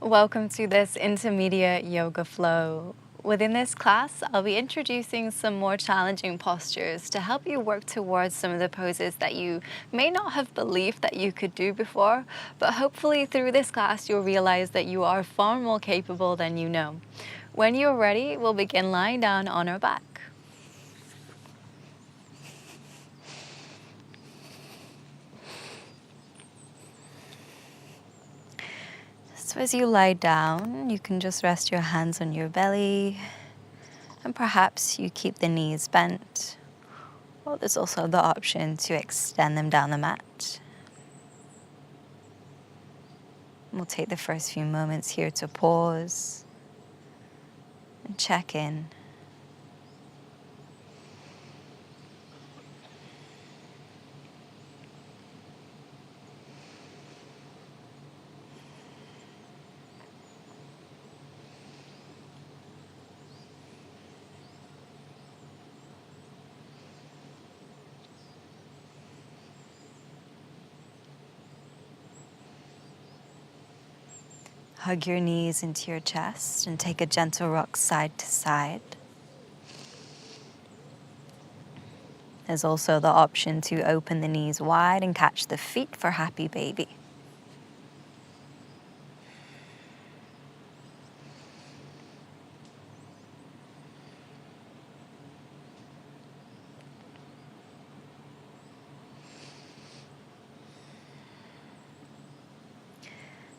Welcome to this intermediate yoga flow. Within this class, I'll be introducing some more challenging postures to help you work towards some of the poses that you may not have believed that you could do before, but hopefully through this class you'll realize that you are far more capable than you know. When you're ready, we'll begin lying down on our back. So as you lie down, you can just rest your hands on your belly, and perhaps you keep the knees bent. Or there's also the option to extend them down the mat. We'll take the first few moments here to pause and check in. Hug your knees into your chest and take a gentle rock side to side. There's also the option to open the knees wide and catch the feet for happy baby.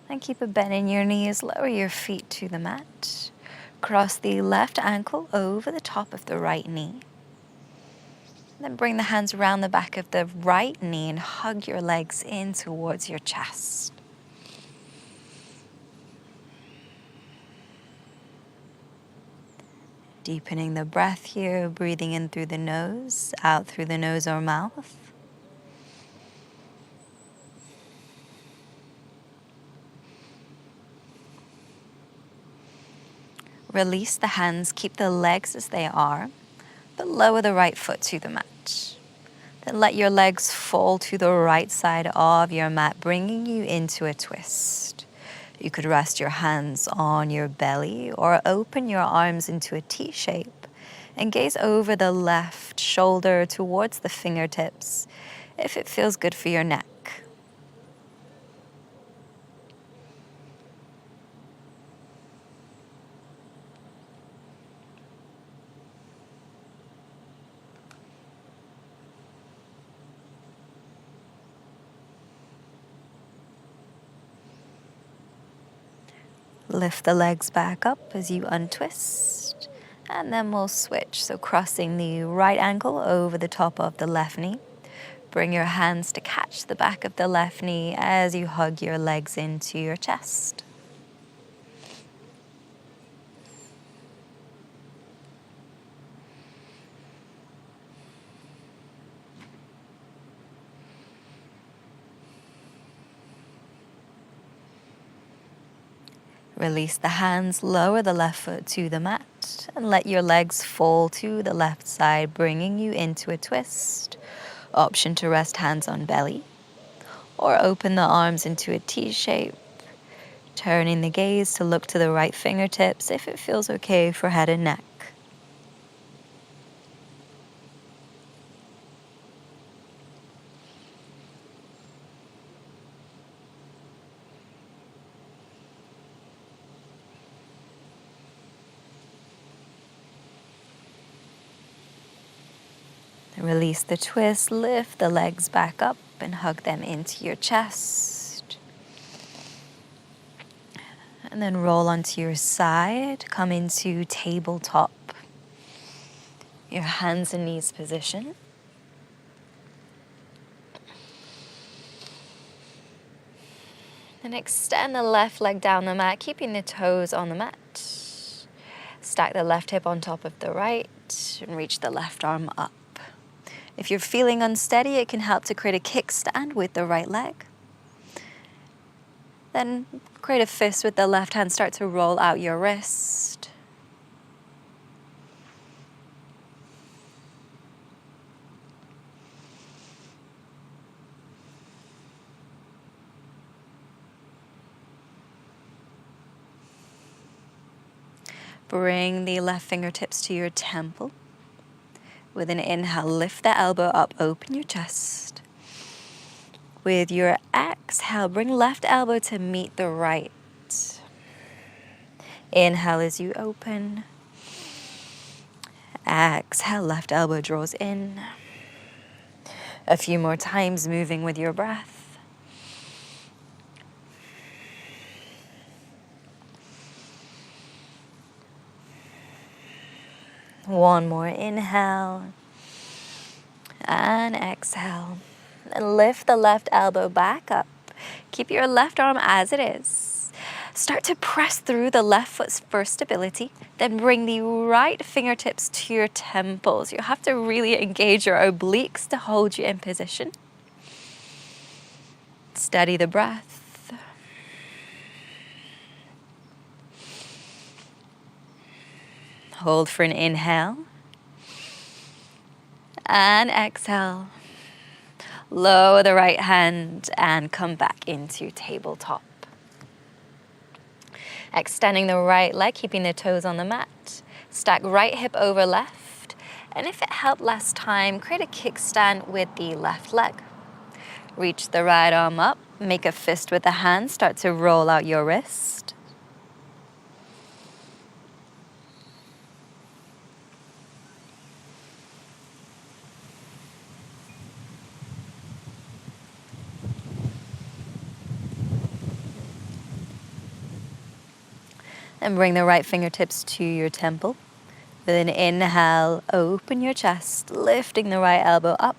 And keep a bend in your knees, lower your feet to the mat. Cross the left ankle over the top of the right knee. Then bring the hands around the back of the right knee and hug your legs in towards your chest. Deepening the breath here, breathing in through the nose, out through the nose or mouth. Release the hands, keep the legs as they are, but lower the right foot to the mat. Then let your legs fall to the right side of your mat, bringing you into a twist. You could rest your hands on your belly or open your arms into a T shape and gaze over the left shoulder towards the fingertips if it feels good for your neck. Lift the legs back up as you untwist, and then we'll switch. So crossing the right ankle over the top of the left knee. Bring your hands to catch the back of the left knee as you hug your legs into your chest. Release the hands, lower the left foot to the mat, and let your legs fall to the left side, bringing you into a twist. Option to rest hands on belly, or open the arms into a T shape, turning the gaze to look to the right fingertips if it feels okay for head and neck. Release the twist, lift the legs back up and hug them into your chest. And then roll onto your side, come into tabletop. Your hands and knees position. And extend the left leg down the mat, keeping the toes on the mat. Stack the left hip on top of the right and reach the left arm up. If you're feeling unsteady, it can help to create a kickstand with the right leg. Then create a fist with the left hand. Start to roll out your wrist. Bring the left fingertips to your temple. With an inhale, lift the elbow up, open your chest. With your exhale, bring left elbow to meet the right. Inhale as you open. Exhale, left elbow draws in. A few more times, moving with your breath. One more inhale and exhale. And lift the left elbow back up. Keep your left arm as it is. Start to press through the left foot for stability. Then bring the right fingertips to your temples. You have to really engage your obliques to hold you in position. Steady the breath. Hold for an inhale. And exhale. Lower the right hand and come back into tabletop. Extending the right leg, keeping the toes on the mat. Stack right hip over left. And if it helped last time, create a kickstand with the left leg. Reach the right arm up. Make a fist with the hand. Start to roll out your wrist. And bring the right fingertips to your temple. With an inhale, open your chest, lifting the right elbow up.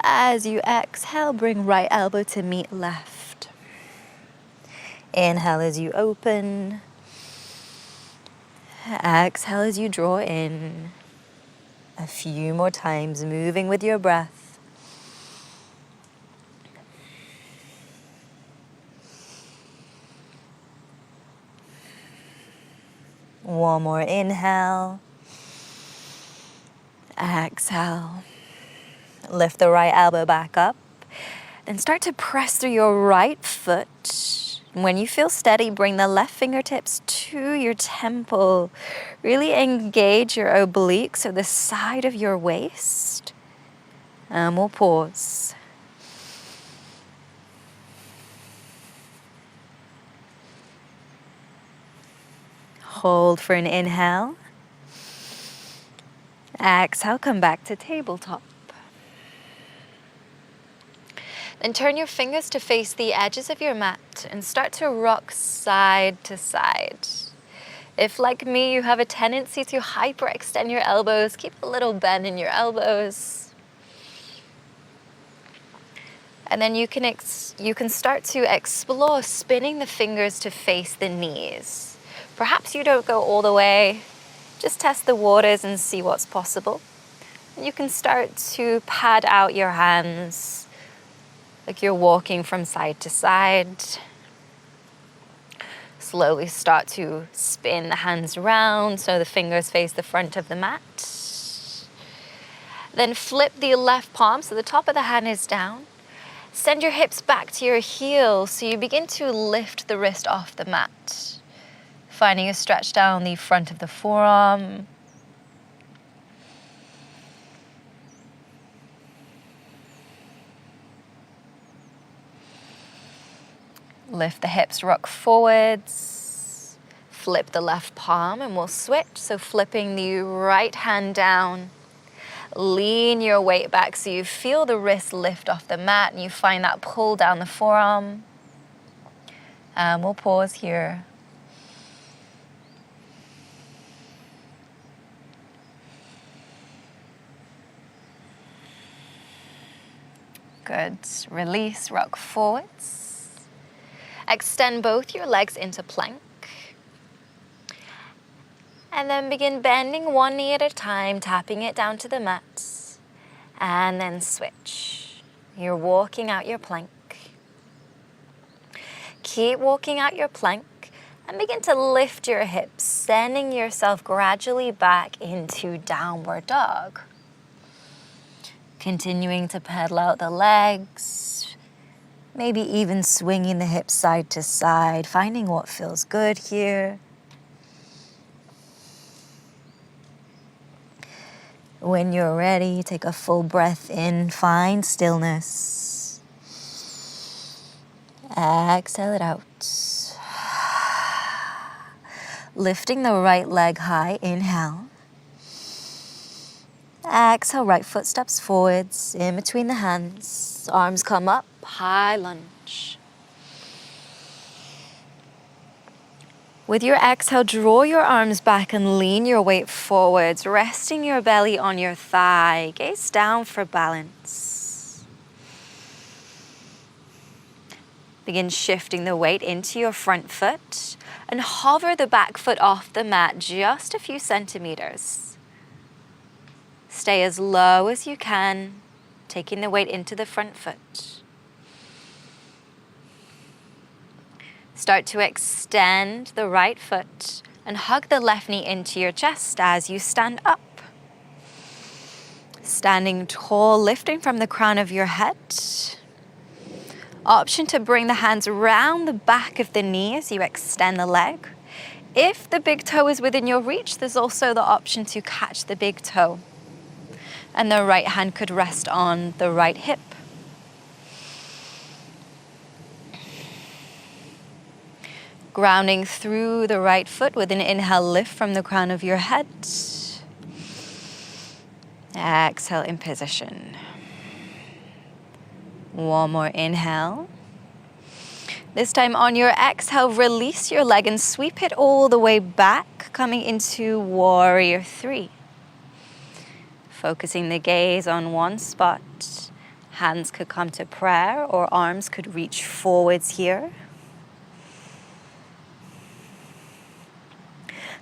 As you exhale, bring right elbow to meet left. Inhale as you open. Exhale as you draw in. A few more times, moving with your breath. One more inhale. Exhale. Lift the right elbow back up. Then start to press through your right foot. When you feel steady, bring the left fingertips to your temple. Really engage your obliques, or the side of your waist. And we'll pause. Hold for an inhale. Exhale, come back to tabletop. Then turn your fingers to face the edges of your mat and start to rock side to side. If, like me, you have a tendency to hyperextend your elbows, keep a little bend in your elbows. And then you can start to explore spinning the fingers to face the knees. Perhaps you don't go all the way. Just test the waters and see what's possible. You can start to pad out your hands like you're walking from side to side. Slowly start to spin the hands around so the fingers face the front of the mat. Then flip the left palm so the top of the hand is down. Send your hips back to your heels so you begin to lift the wrist off the mat. Finding a stretch down the front of the forearm. Lift the hips, rock forwards. Flip the left palm and we'll switch. So flipping the right hand down. Lean your weight back so you feel the wrist lift off the mat and you find that pull down the forearm. And we'll pause here. Good. Release, rock forwards. Extend both your legs into plank. And then begin bending one knee at a time, tapping it down to the mat. And then switch. You're walking out your plank. Keep walking out your plank and begin to lift your hips, sending yourself gradually back into downward dog. Continuing to pedal out the legs, maybe even swinging the hips side to side, finding what feels good here. When you're ready, take a full breath in, find stillness. Exhale it out. Lifting the right leg high, inhale. Exhale, right foot steps forwards, in between the hands. Arms come up, high lunge. With your exhale, draw your arms back and lean your weight forwards, resting your belly on your thigh. Gaze down for balance. Begin shifting the weight into your front foot and hover the back foot off the mat just a few centimeters. Stay as low as you can, taking the weight into the front foot. Start to extend the right foot and hug the left knee into your chest as you stand up. Standing tall, lifting from the crown of your head. Option to bring the hands around the back of the knee as you extend the leg. If the big toe is within your reach, there's also the option to catch the big toe. And the right hand could rest on the right hip. Grounding through the right foot with an inhale, lift from the crown of your head. Exhale in position. One more inhale. This time on your exhale, release your leg and sweep it all the way back, coming into warrior three. Focusing the gaze on one spot. Hands could come to prayer or arms could reach forwards here.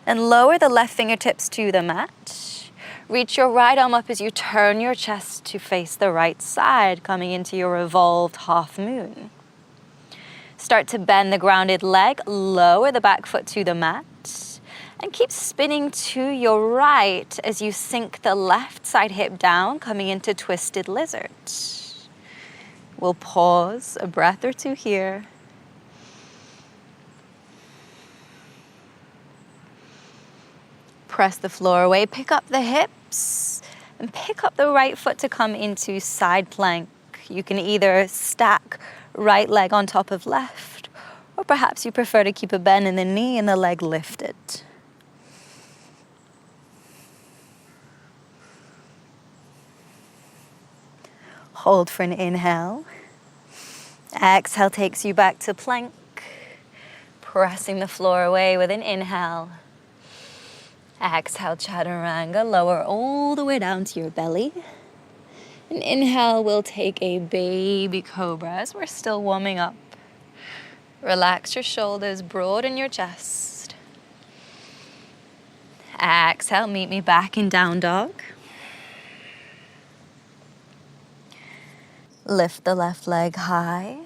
And lower the left fingertips to the mat. Reach your right arm up as you turn your chest to face the right side, coming into your revolved half moon. Start to bend the grounded leg, lower the back foot to the mat, and keep spinning to your right as you sink the left side hip down, coming into twisted lizard. We'll pause a breath or two here. Press the floor away, pick up the hips, and pick up the right foot to come into side plank. You can either stack right leg on top of left, or perhaps you prefer to keep a bend in the knee and the leg lifted. Hold for an inhale. Exhale takes you back to plank, pressing the floor away with an inhale. Exhale, chaturanga, lower all the way down to your belly. And inhale, we'll take a baby cobra as we're still warming up. Relax your shoulders, broaden your chest. Exhale, meet me back in down dog. Lift the left leg high.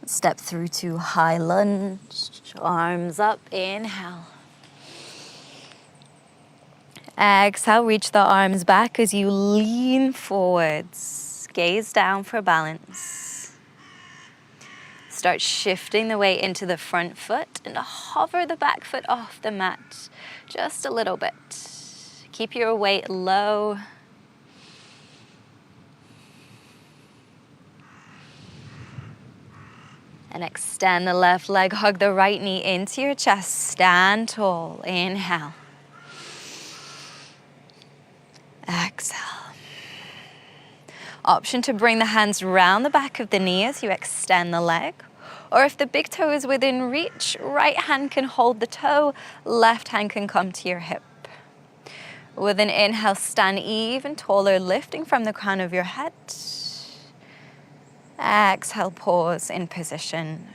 Step through to high lunge, arms up, inhale. Exhale, reach the arms back as you lean forwards. Gaze down for balance. Start shifting the weight into the front foot and hover the back foot off the mat just a little bit. Keep your weight low. And extend the left leg, hug the right knee into your chest, stand tall, inhale. Exhale. Option to bring the hands round the back of the knee as you extend the leg. Or if the big toe is within reach, right hand can hold the toe, left hand can come to your hip. With an inhale, stand even taller, lifting from the crown of your head. Exhale, pause in position.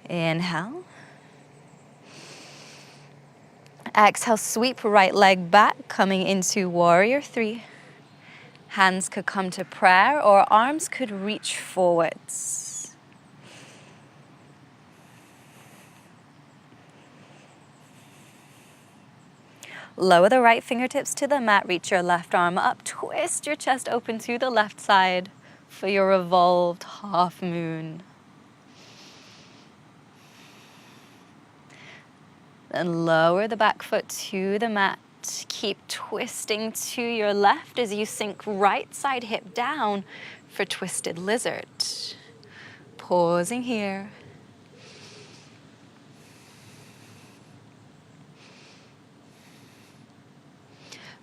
Inhale. Exhale, sweep right leg back, coming into warrior three. Hands could come to prayer or arms could reach forwards. Lower the right fingertips to the mat, reach your left arm up, twist your chest open to the left side for your revolved half moon. Then lower the back foot to the mat. Keep twisting to your left as you sink right side hip down for twisted lizard. Pausing here.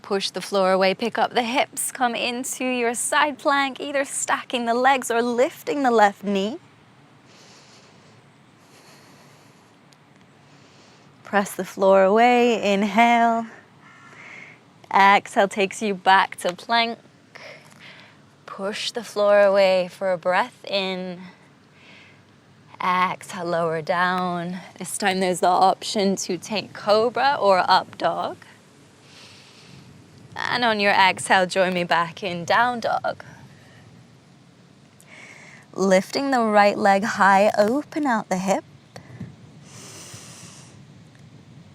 Push the floor away, pick up the hips, come into your side plank, either stacking the legs or lifting the left knee. Press the floor away, inhale. Exhale takes you back to plank. Push the floor away for a breath in. Exhale, lower down. This time there's the option to take cobra or up dog. And on your exhale, join me back in down dog. Lifting the right leg high, open out the hip.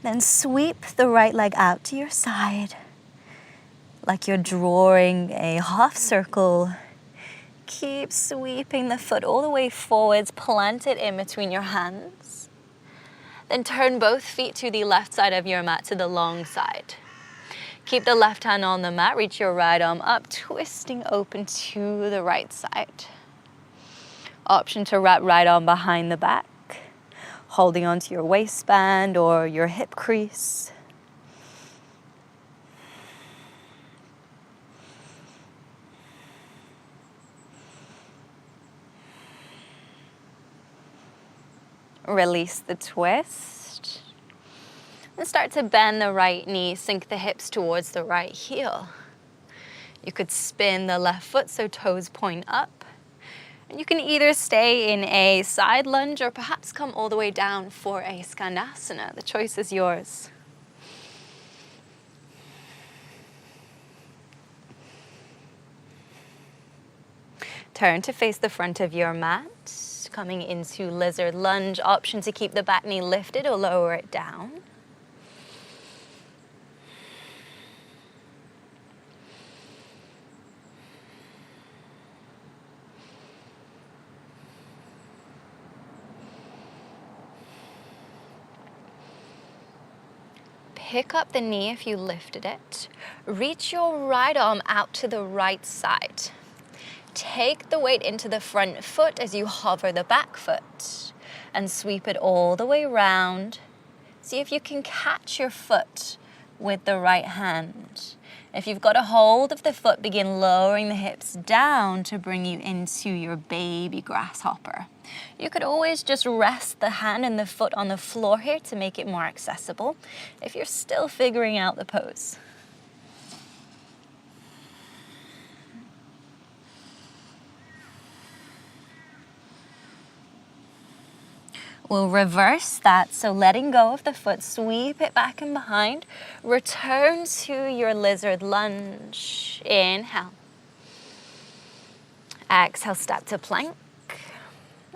Then sweep the right leg out to your side, like you're drawing a half circle. Keep sweeping the foot all the way forwards, plant it in between your hands. Then turn both feet to the left side of your mat, to the long side. Keep the left hand on the mat, reach your right arm up, twisting open to the right side. Option to wrap right arm behind the back, holding onto your waistband or your hip crease. Release the twist. And start to bend the right knee, sink the hips towards the right heel. You could spin the left foot so toes point up. And you can either stay in a side lunge or perhaps come all the way down for a skandasana. The choice is yours. Turn to face the front of your mat. Coming into lizard lunge, option to keep the back knee lifted or lower it down. Pick up the knee if you lifted it. Reach your right arm out to the right side. Take the weight into the front foot as you hover the back foot and sweep it all the way around. See if you can catch your foot with the right hand. If you've got a hold of the foot, begin lowering the hips down to bring you into your baby grasshopper. You could always just rest the hand and the foot on the floor here to make it more accessible if you're still figuring out the pose. We'll reverse that, so letting go of the foot, sweep it back and behind. Return to your lizard lunge. Inhale. Exhale, step to plank.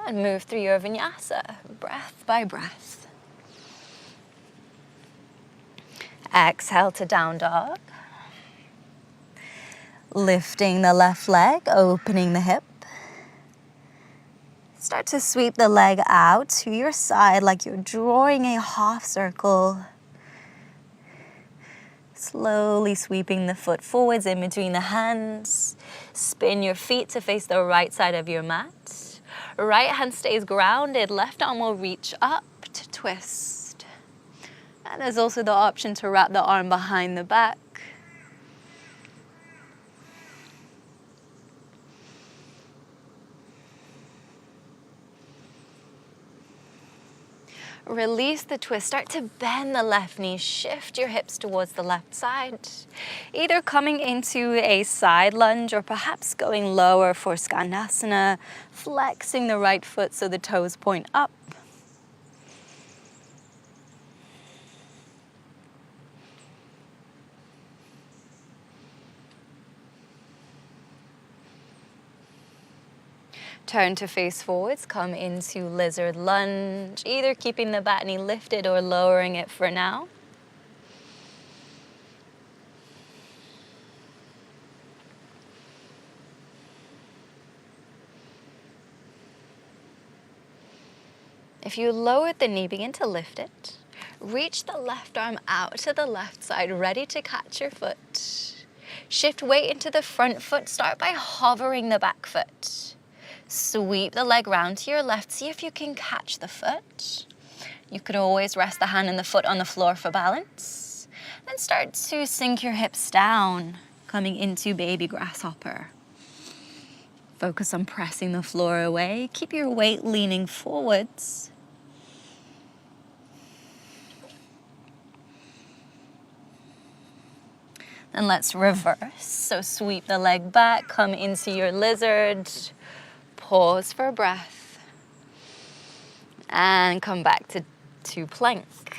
And move through your vinyasa, breath by breath. Exhale to down dog. Lifting the left leg, opening the hip. Start to sweep the leg out to your side like you're drawing a half circle. Slowly sweeping the foot forwards in between the hands. Spin your feet to face the right side of your mat. Right hand stays grounded, left arm will reach up to twist. And there's also the option to wrap the arm behind the back. Release the twist, start to bend the left knee, shift your hips towards the left side. Either coming into a side lunge or perhaps going lower for skandasana, flexing the right foot so the toes point up. Turn to face forwards, come into lizard lunge, either keeping the back knee lifted or lowering it for now. If you lowered the knee, begin to lift it. Reach the left arm out to the left side, ready to catch your foot. Shift weight into the front foot. Start by hovering the back foot. Sweep the leg round to your left. See if you can catch the foot. You could always rest the hand and the foot on the floor for balance. Then start to sink your hips down, coming into baby grasshopper. Focus on pressing the floor away. Keep your weight leaning forwards. Then let's reverse. So sweep the leg back, come into your lizard. Pause for breath. And come back to plank.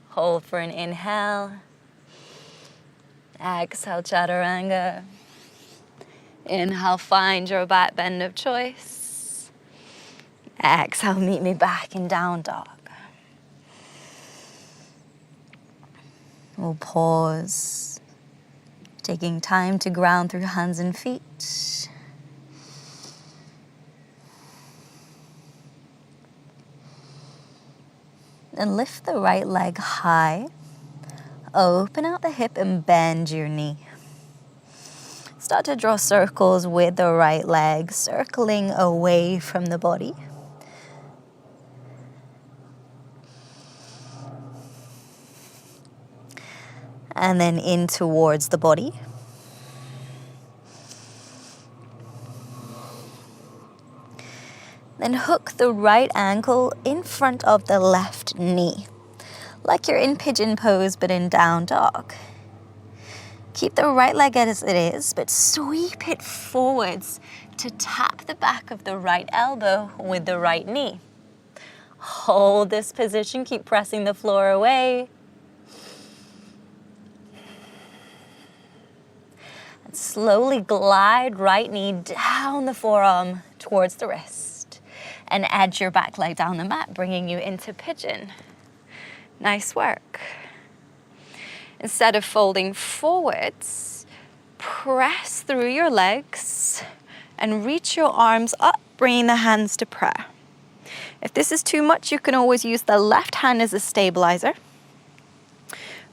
Hold for an inhale. Exhale, chaturanga. Inhale, find your back bend of choice. Exhale, meet me back in down dog. We'll pause, taking time to ground through hands and feet. Then lift the right leg high. Open out the hip and bend your knee. Start to draw circles with the right leg, circling away from the body. And then in towards the body. Then hook the right ankle in front of the left knee, like you're in pigeon pose but in down dog. Keep the right leg as it is, but sweep it forwards to tap the back of the right elbow with the right knee. Hold this position, keep pressing the floor away. And slowly glide right knee down the forearm towards the wrist. And edge your back leg down the mat, bringing you into pigeon. Nice work. Instead of folding forwards, press through your legs and reach your arms up, bringing the hands to prayer. If this is too much, you can always use the left hand as a stabilizer.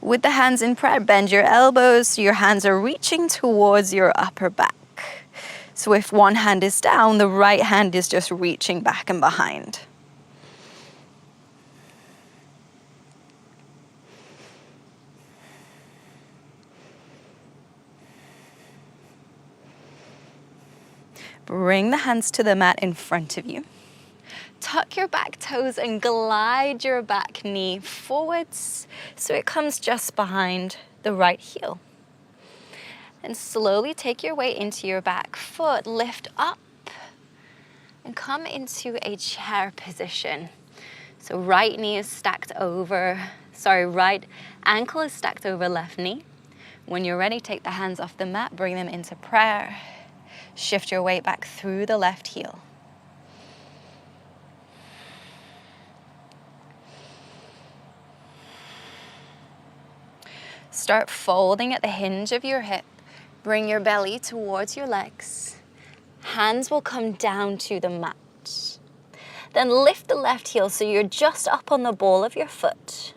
With the hands in prayer, bend your elbows so your hands are reaching towards your upper back. So if one hand is down, the right hand is just reaching back and behind. Bring the hands to the mat in front of you. Tuck your back toes and glide your back knee forwards so it comes just behind the right heel. And slowly take your weight into your back foot, lift up and come into a chair position. So right ankle is stacked over left knee. When you're ready, take the hands off the mat, bring them into prayer. Shift your weight back through the left heel. Start folding at the hinge of your hip. Bring your belly towards your legs. Hands will come down to the mat. Then lift the left heel so you're just up on the ball of your foot.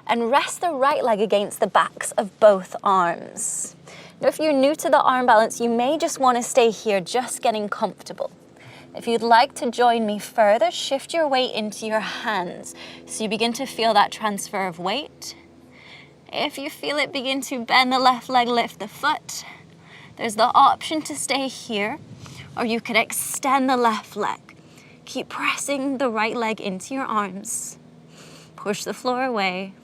And rest the right leg against the backs of both arms. Now, if you're new to the arm balance, you may just want to stay here, just getting comfortable. If you'd like to join me further, shift your weight into your hands so you begin to feel that transfer of weight. If you feel it, begin to bend the left leg, lift the foot. There's the option to stay here, or you could extend the left leg. Keep pressing the right leg into your arms. Push the floor away.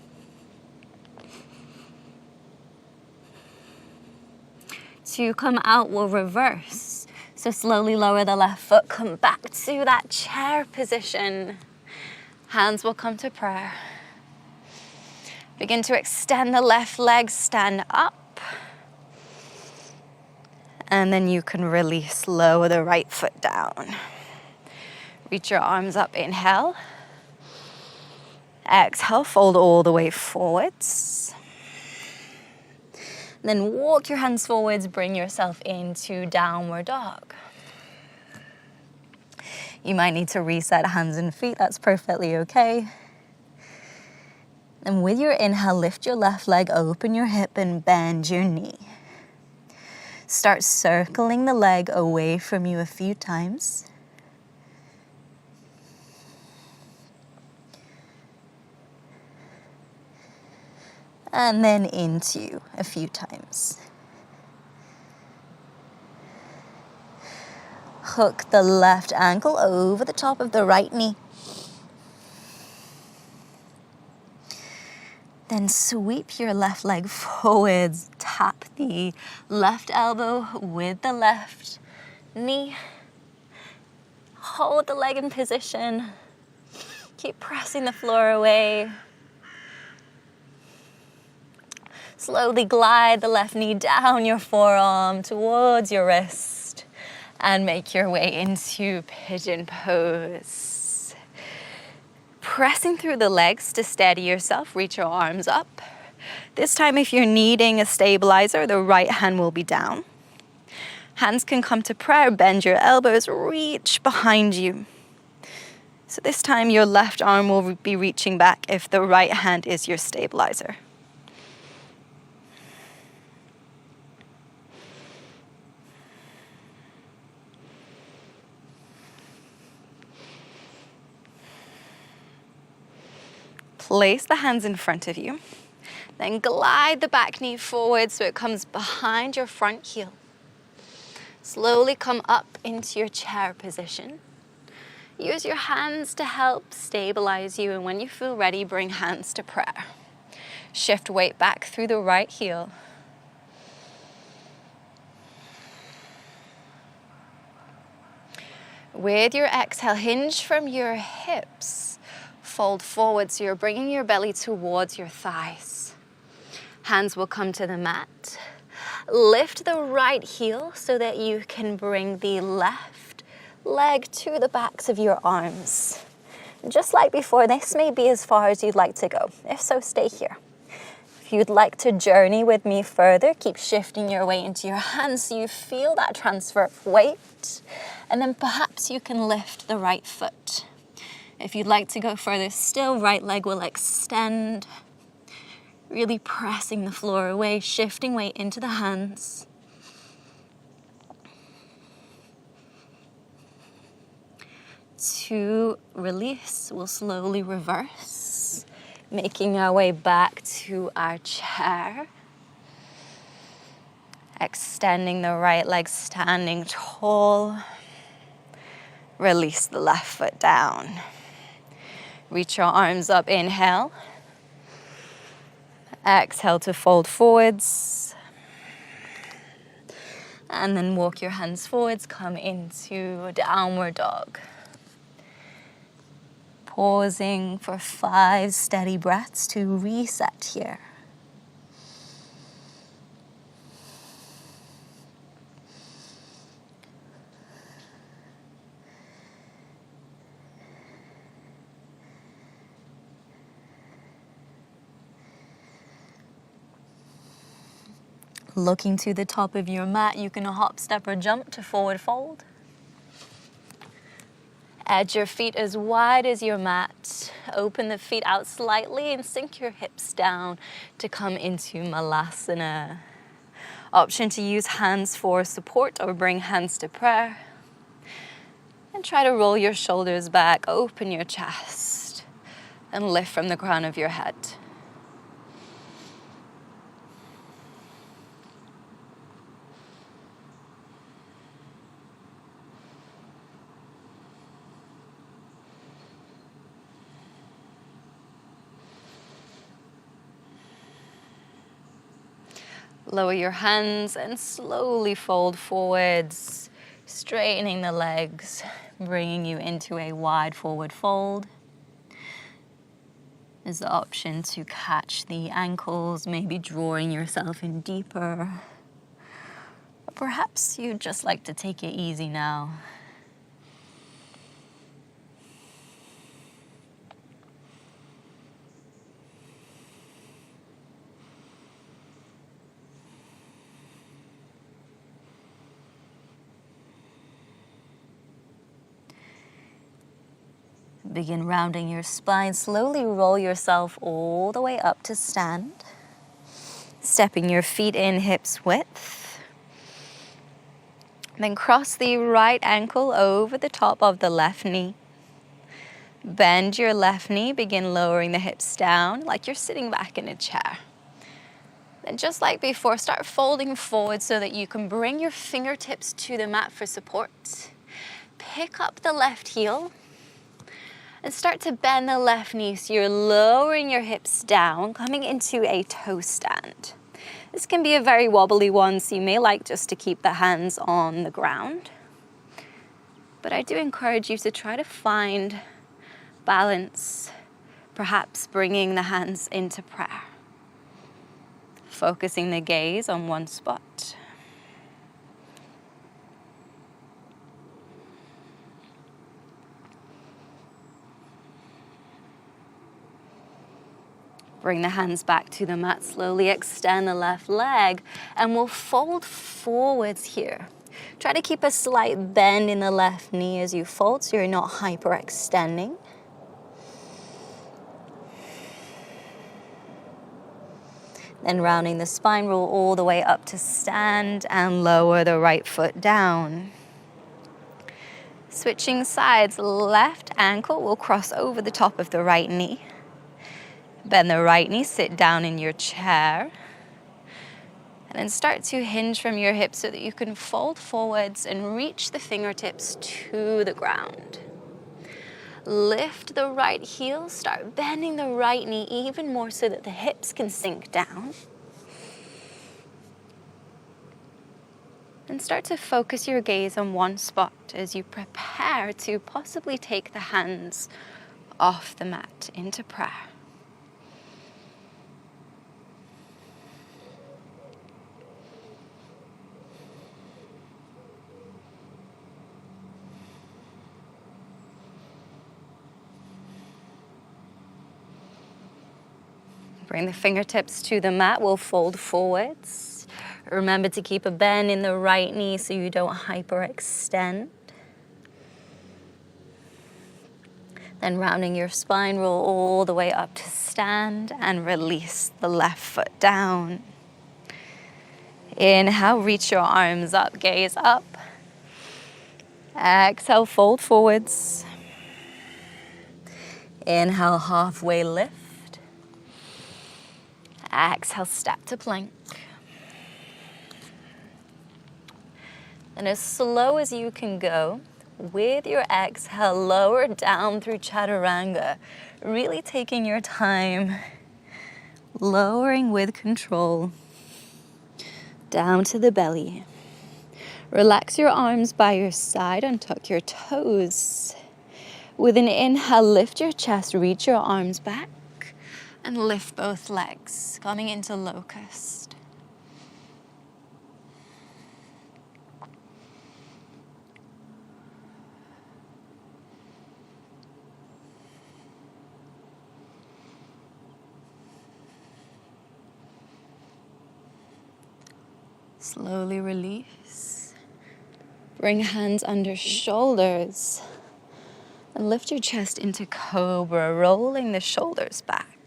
To come out, we'll reverse. So slowly lower the left foot, come back to that chair position. Hands will come to prayer. Begin to extend the left leg, stand up. And then you can release, lower the right foot down. Reach your arms up, inhale. Exhale, fold all the way forwards. Then walk your hands forwards, bring yourself into downward dog. You might need to reset hands and feet, that's perfectly okay. And with your inhale, lift your left leg, open your hip and bend your knee. Start circling the leg away from you a few times. And then into a few times. Hook the left ankle over the top of the right knee. Then sweep your left leg forwards. Tap the left elbow with the left knee. Hold the leg in position. Keep pressing the floor away. Slowly glide the left knee down your forearm towards your wrist and make your way into pigeon pose. Pressing through the legs to steady yourself, reach your arms up. This time, if you're needing a stabilizer, the right hand will be down. Hands can come to prayer, bend your elbows, reach behind you. So this time, your left arm will be reaching back if the right hand is your stabilizer. Place the hands in front of you. Then glide the back knee forward so it comes behind your front heel. Slowly come up into your chair position. Use your hands to help stabilize you, and when you feel ready, bring hands to prayer. Shift weight back through the right heel. With your exhale, hinge from your hips. Fold forward so you're bringing your belly towards your thighs. Hands will come to the mat. Lift the right heel so that you can bring the left leg to the backs of your arms. Just like before, this may be as far as you'd like to go. If so, stay here. If you'd like to journey with me further, keep shifting your weight into your hands so you feel that transfer of weight. And then perhaps you can lift the right foot. If you'd like to go further still, right leg will extend, really pressing the floor away, shifting weight into the hands. To release, we'll slowly reverse, making our way back to our chair. Extending the right leg, standing tall. Release the left foot down. Reach your arms up, inhale. Exhale to fold forwards. And then walk your hands forwards, come into downward dog. Pausing for 5 steady breaths to reset here. Looking to the top of your mat, you can hop, step, or jump to forward fold. Edge your feet as wide as your mat. Open the feet out slightly and sink your hips down to come into malasana. Option to use hands for support or bring hands to prayer. And try to roll your shoulders back, open your chest, and lift from the crown of your head. Lower your hands and slowly fold forwards, straightening the legs, bringing you into a wide forward fold. There's the option to catch the ankles, maybe drawing yourself in deeper. Or perhaps you'd just like to take it easy now. Begin rounding your spine. Slowly roll yourself all the way up to stand. Stepping your feet in hips width. Then cross the right ankle over the top of the left knee. Bend your left knee. Begin lowering the hips down like you're sitting back in a chair. Then just like before, start folding forward so that you can bring your fingertips to the mat for support. Pick up the left heel. And start to bend the left knee so you're lowering your hips down, coming into a toe stand. This can be a very wobbly one, so you may like just to keep the hands on the ground. But I do encourage you to try to find balance, perhaps bringing the hands into prayer. Focusing the gaze on one spot. Bring the hands back to the mat, slowly extend the left leg, and we'll fold forwards here. Try to keep a slight bend in the left knee as you fold so you're not hyperextending. Then rounding the spine, roll all the way up to stand and lower the right foot down. Switching sides, left ankle will cross over the top of the right knee. Bend the right knee, sit down in your chair. And then start to hinge from your hips so that you can fold forwards and reach the fingertips to the ground. Lift the right heel, start bending the right knee even more so that the hips can sink down. And start to focus your gaze on one spot as you prepare to possibly take the hands off the mat into prayer. Bring the fingertips to the mat. We'll fold forwards. Remember to keep a bend in the right knee so you don't hyperextend. Then rounding your spine, roll all the way up to stand and release the left foot down. Inhale, reach your arms up, gaze up. Exhale, fold forwards. Inhale, halfway lift. Exhale, step to plank. And as slow as you can go, with your exhale, lower down through chaturanga, really taking your time, lowering with control, down to the belly. Relax your arms by your side, untuck your toes. With an inhale, lift your chest, reach your arms back. And lift both legs, coming into locust. Slowly release. Bring hands under shoulders. And lift your chest into cobra, rolling the shoulders back.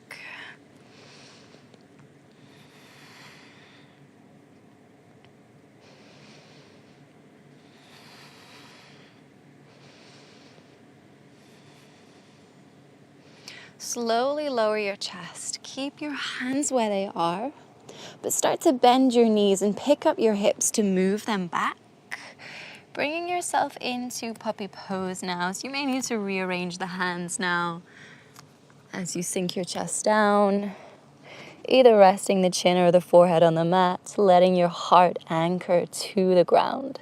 Slowly lower your chest. Keep your hands where they are, but start to bend your knees and pick up your hips to move them back. Bringing yourself into puppy pose now. So you may need to rearrange the hands now as you sink your chest down, either resting the chin or the forehead on the mat, letting your heart anchor to the ground.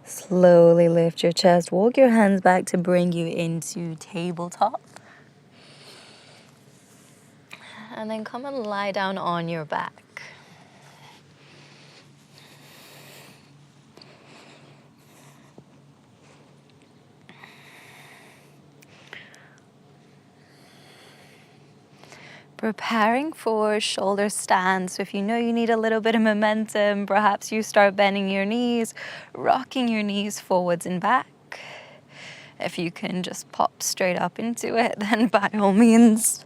Slowly lift your chest, walk your hands back to bring you into tabletop. And then come and lie down on your back. Preparing for shoulder stand. So if you know you need a little bit of momentum, perhaps you start bending your knees, rocking your knees forwards and back. If you can just pop straight up into it, then by all means,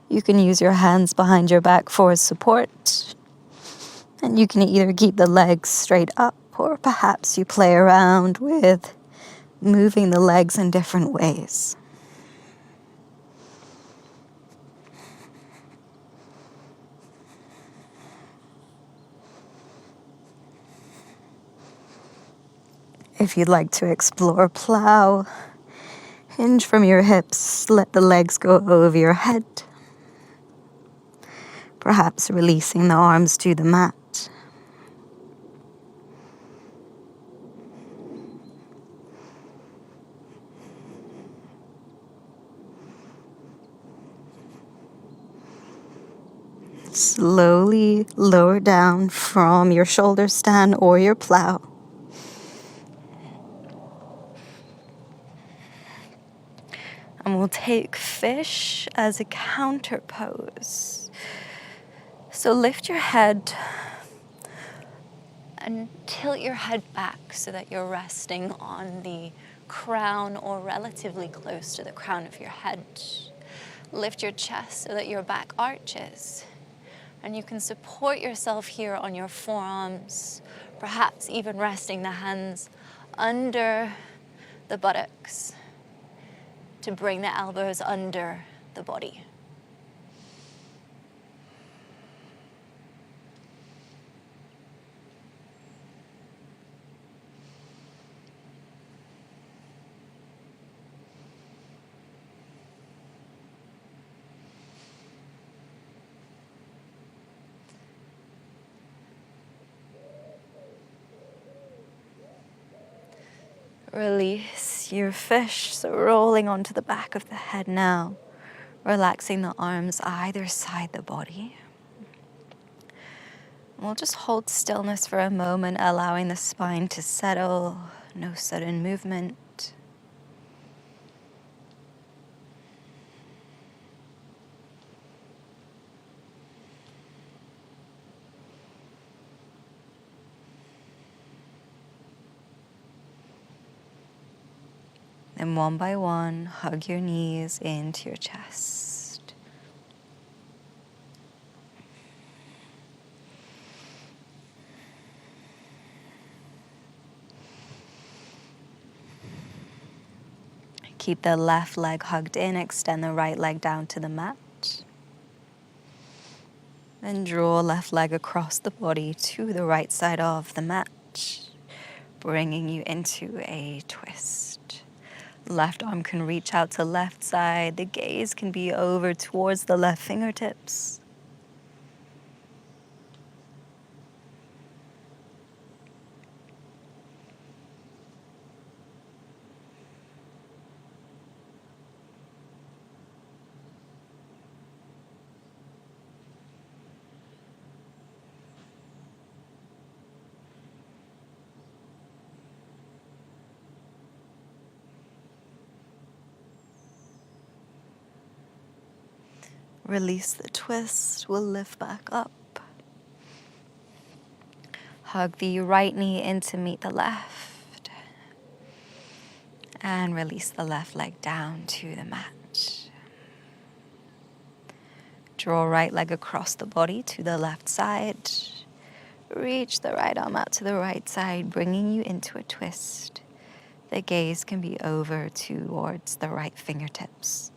you can use your hands behind your back for support. And you can either keep the legs straight up, or perhaps you play around with moving the legs in different ways. If you'd like to explore plow, hinge from your hips, let the legs go over your head. Perhaps releasing the arms to the mat. Slowly lower down from your shoulder stand or your plow. And we'll take fish as a counterpose. So lift your head and tilt your head back so that you're resting on the crown or relatively close to the crown of your head. Lift your chest so that your back arches. And you can support yourself here on your forearms, perhaps even resting the hands under the buttocks to bring the elbows under the body. Release your fish, so rolling onto the back of the head now, relaxing the arms either side the body. We'll just hold stillness for a moment, allowing the spine to settle, no sudden movement. Then one by one, hug your knees into your chest. Keep the left leg hugged in, extend the right leg down to the mat. Then draw left leg across the body to the right side of the mat, bringing you into a twist. Left arm can reach out to left side. The gaze can be over towards the left fingertips. Release the twist, we'll lift back up. Hug the right knee in to meet the left. And release the left leg down to the mat. Draw right leg across the body to the left side. Reach the right arm out to the right side, bringing you into a twist. The gaze can be over towards the right fingertips.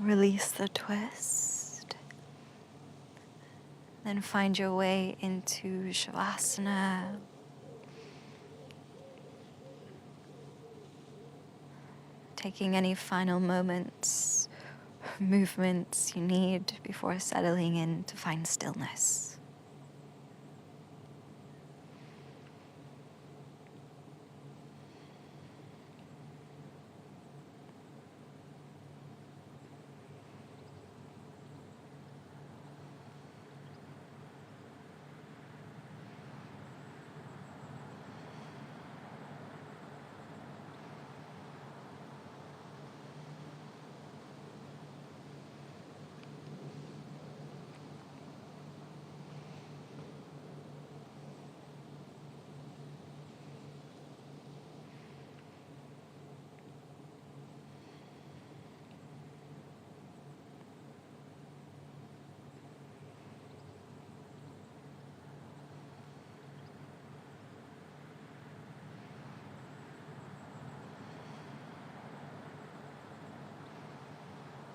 Release the twist. Then find your way into shavasana. Taking any final moments, movements you need before settling in to find stillness.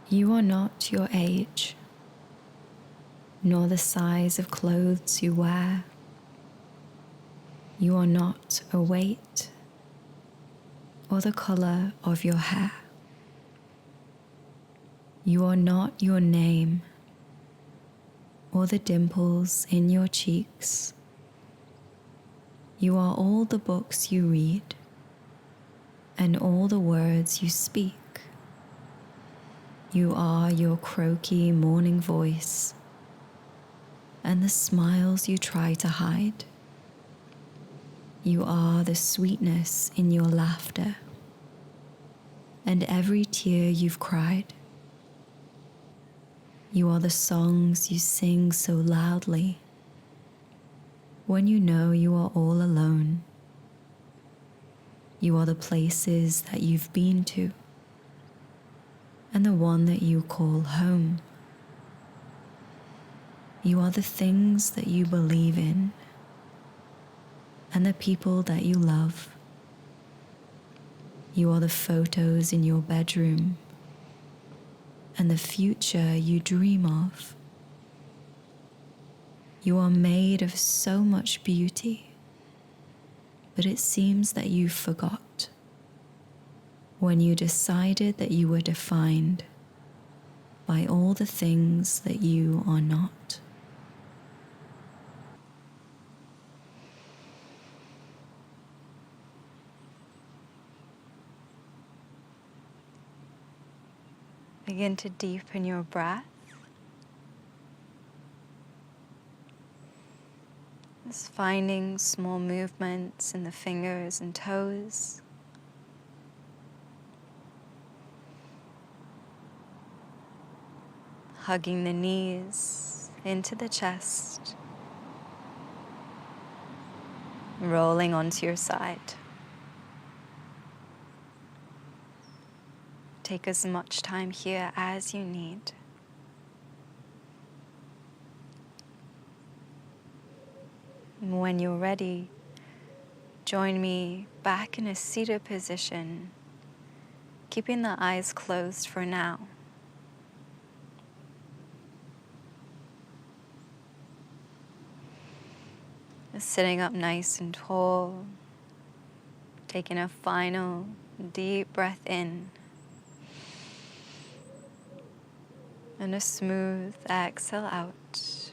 You are not your age, nor the size of clothes you wear. You are not a weight or the color of your hair. You are not your name or the dimples in your cheeks. You are all the books you read and all the words you speak. You are your croaky morning voice and the smiles you try to hide. You are the sweetness in your laughter and every tear you've cried. You are the songs you sing so loudly when you know you are all alone. You are the places that you've been to and the one that you call home. You are the things that you believe in and the people that you love. You are the photos in your bedroom and the future you dream of. You are made of so much beauty, but it seems that you forgot when you decided that you were defined by all the things that you are not. Begin to deepen your breath. Just finding small movements in the fingers and toes. Hugging the knees into the chest. Rolling onto your side. Take as much time here as you need. When you're ready, join me back in a seated position, keeping the eyes closed for now. Just sitting up nice and tall, taking a final deep breath in, and a smooth exhale out.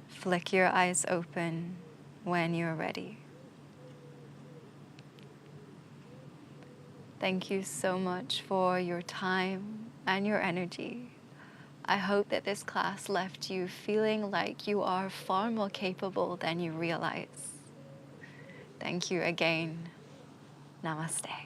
Flick your eyes open when you're ready. Thank you so much for your time and your energy. I hope that this class left you feeling like you are far more capable than you realize. Thank you again. Namaste.